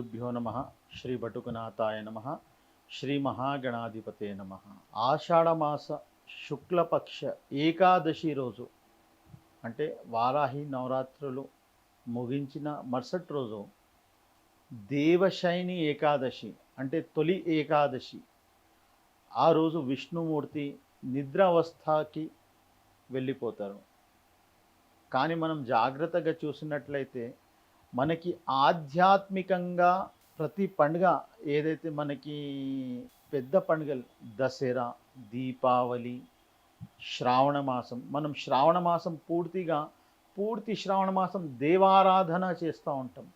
గురుభ్యో నమ. శ్రీ బటుకనాథాయ నమ. శ్రీ మహాగణాధిపతే నమ. ఆషాఢమాస శుక్లపక్ష ఏకాదశి రోజు అంటే వారాహి నవరాత్రులు ముగించిన మరుసటి రోజు దేవశయని ఏకాదశి అంటే తొలి ఏకాదశి. ఆ రోజు విష్ణుమూర్తి నిద్రావస్థకి వెళ్ళిపోతారు. కానీ మనం జాగ్రత్తగా చూసినట్లయితే మనకి ఆధ్యాత్మికంగా ప్రతి పండుగ ఏదైతే మనకి పెద్ద పండుగలు దసరా, దీపావళి, శ్రావణ మాసం, మనం శ్రావణ మాసం పూర్తి శ్రావణ మాసం దేవారాధన చేస్తూ ఉంటాం.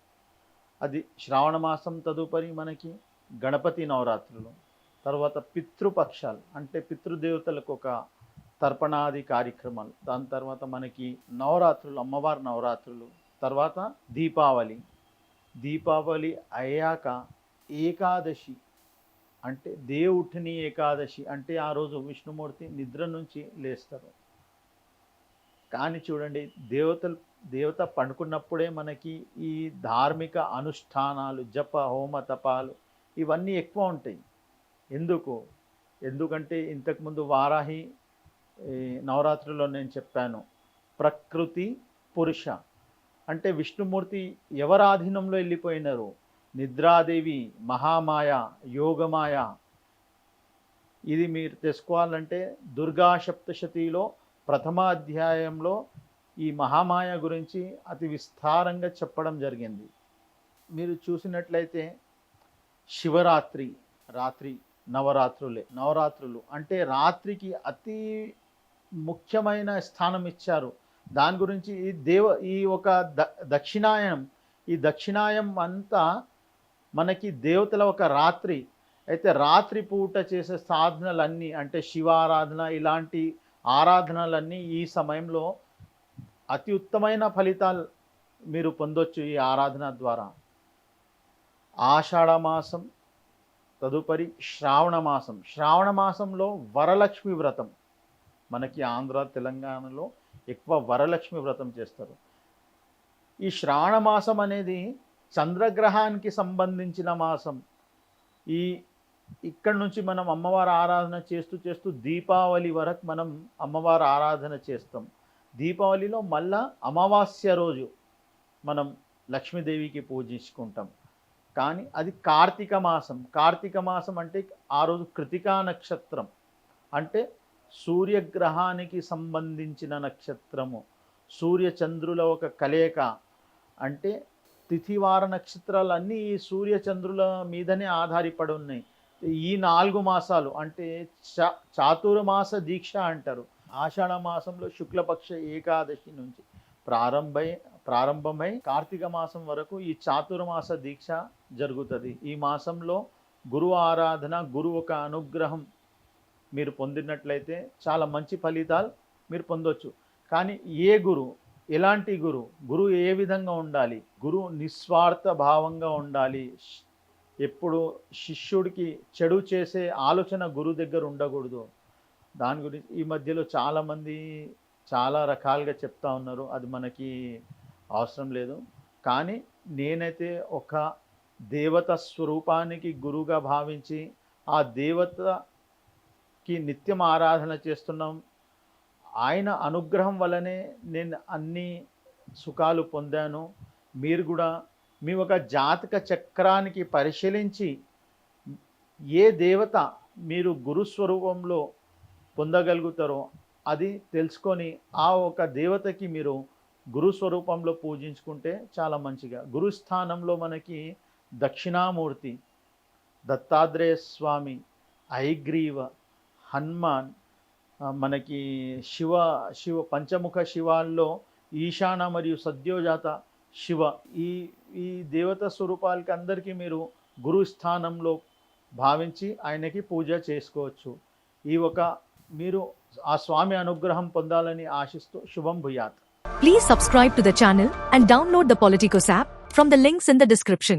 అది శ్రావణ మాసం తదుపరి మనకి గణపతి నవరాత్రులు, తర్వాత పితృపక్షాలు అంటే పితృదేవతలకు ఒక తర్పణాది కార్యక్రమాలు, దాని తర్వాత మనకి నవరాత్రులు, అమ్మవారి నవరాత్రులు, తర్వాత దీపావళి అయ్యాక ఏకాదశి అంటే దేవుఠిని ఏకాదశి అంటే ఆ రోజు విష్ణుమూర్తి నిద్ర నుంచి లేస్తారు. కానీ చూడండి, దేవత పండుకున్నప్పుడే మనకి ఈ ధార్మిక అనుష్ఠానాలు, జప హోమ తపాలు ఇవన్నీ ఎక్కువ ఉంటాయి. ఎందుకంటే ఇంతకుముందు వారాహి నవరాత్రిలో నేను చెప్పాను, ప్రకృతి పురుష అంటే విష్ణుమూర్తి ఎవరి ఆధీనంలో వెళ్ళిపోయినారు? నిద్రాదేవి, మహామాయ, యోగమాయ. ఇది మీరు తెలుసుకోవాలంటే దుర్గా సప్తశతిలో ప్రథమ అధ్యాయంలో ఈ మహామాయ గురించి అతి విస్తారంగా చెప్పడం జరిగింది. మీరు చూసినట్లయితే శివరాత్రి, రాత్రి నవరాత్రులు అంటే రాత్రికి అతి ముఖ్యమైన స్థానం ఇచ్చారు. దాని గురించి ఈ ఒక దక్షిణాయనం, ఈ దక్షిణాయం అంతా మనకి దేవతల ఒక రాత్రి. అయితే రాత్రి పూట చేసే సాధనలన్నీ అంటే శివారాధన, ఇలాంటి ఆరాధనలన్నీ ఈ సమయంలో అతి ఉత్తమైన ఫలితాలు మీరు పొందొచ్చు ఈ ఆరాధన ద్వారా. ఆషాఢమాసం తదుపరి శ్రావణ మాసంలో వరలక్ష్మి వ్రతం. మనకి ఆంధ్ర, తెలంగాణలో ఎక్కువ వరలక్ష్మి వ్రతం చేస్తారు. ఈ శ్రావణ మాసం అనేది చంద్రగ్రహానికి సంబంధించిన మాసం. ఇక్కడ నుంచి మనం అమ్మవారి ఆరాధన చేస్తూ దీపావళి వరకు మనం అమ్మవారి ఆరాధన చేస్తాం. దీపావళిలో మళ్ళా అమావాస్య రోజు మనం లక్ష్మీదేవికి పూజించుకుంటాం. కానీ అది కార్తీక మాసం అంటే ఆ రోజు కృతికా నక్షత్రం అంటే సూర్యగ్రహానికి సంబంధించిన నక్షత్రము. సూర్యచంద్రుల ఒక కలయిక అంటే తిథివార నక్షత్రాలన్నీ ఈ సూర్యచంద్రుల మీదనే ఆధారపడి ఉన్నాయి. ఈ 4 మాసాలు అంటే చాతుర్మాస దీక్ష అంటారు. ఆషాఢ మాసంలో శుక్లపక్ష ఏకాదశి నుంచి ప్రారంభమై కార్తీక మాసం వరకు ఈ చాతుర్మాస దీక్ష జరుగుతుంది. ఈ మాసంలో గురువు ఆరాధన, గురువు ఒక అనుగ్రహం మీరు పొందినట్లయితే చాలా మంచి ఫలితాలు మీరు పొందొచ్చు. కానీ ఎలాంటి గురువు ఏ విధంగా ఉండాలి? గురువు నిస్వార్థ భావంగా ఉండాలి. ఎప్పుడు శిష్యుడికి చెడు చేసే ఆలోచన గురువు దగ్గర ఉండకూడదు. దాని గురించి ఈ మధ్యలో చాలామంది చాలా రకాలుగా చెప్తా ఉన్నారు. అది మనకి అవసరం లేదు. కానీ నేనైతే ఒక దేవత స్వరూపానికి గురువుగా భావించి ఆ దేవతకి నిత్యం ఆరాధన చేస్తున్నాం. ఆయన అనుగ్రహం వల్లనే నేను అన్ని సుఖాలు పొందాను. మీరు కూడా మీ ఒక జాతక చక్రానికి పరిశీలించి ఏ దేవత మీరు గురుస్వరూపంలో పొందగలుగుతారో అది తెలుసుకొని ఆ ఒక దేవతకి మీరు గురు స్వరూపంలో పూజించుకుంటే చాలా మంచిగా. గురుస్థానంలో మనకి దక్షిణామూర్తి, దత్తాత్రేయ స్వామి, హయగ్రీవ, హనుమాన్, మనకి శివ పంచముఖ శివాల్లో ఈశాన మరియు సద్యోజాత శివ, ఈ దేవత స్వరూపాలకి అందరికీ మీరు గురుస్థానంలో భావించి ఆయనకి పూజ చేసుకోవచ్చు. మీరు ఆ స్వామి అనుగ్రహం పొందాలని ఆశిస్తూ శుభం భూయాత్. Please subscribe to the channel and download the Politicos app from the links in the description.